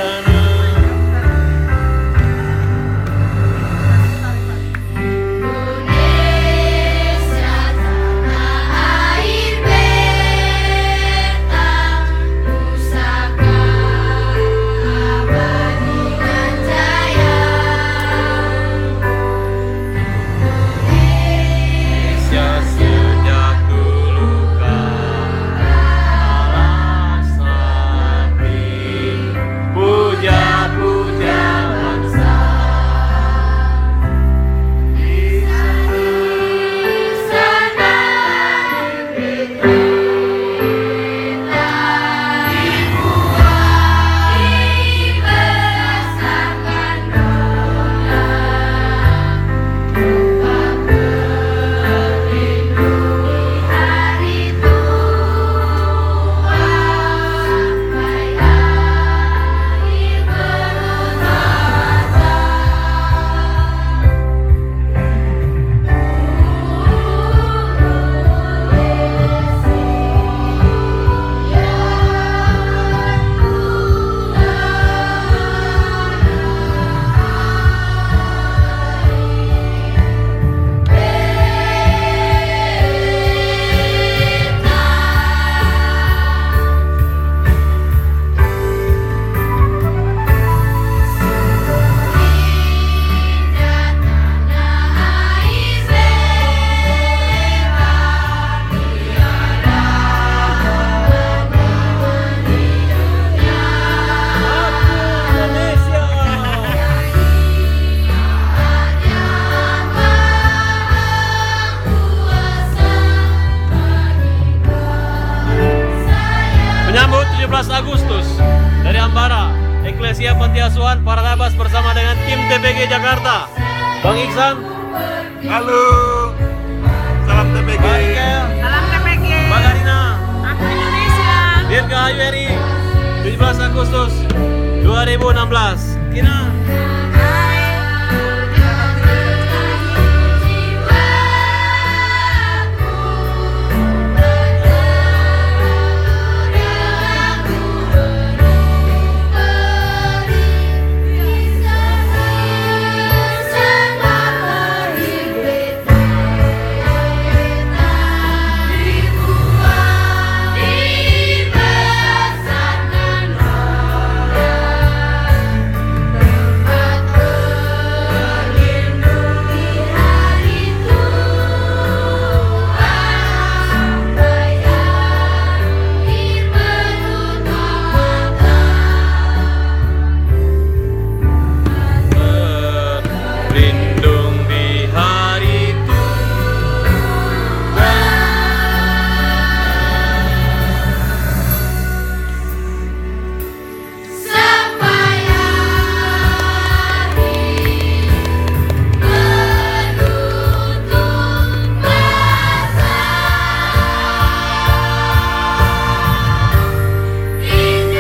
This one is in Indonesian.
sana. Sejak dulu kalah sapi, puja-puja bangsa di sana kita dibuai berdasarkan doa. Menyambut 17 Agustus dari Ambara, Eklesia Panti Asuhan Parangabas bersama dengan tim TPG Jakarta. Bang Iksan, Halo, salam TPG. Bang Ikel, Salam TPG. Bang Arina, Aku Indonesia. Dirgahayu RI, 17 Agustus 2016. Kina.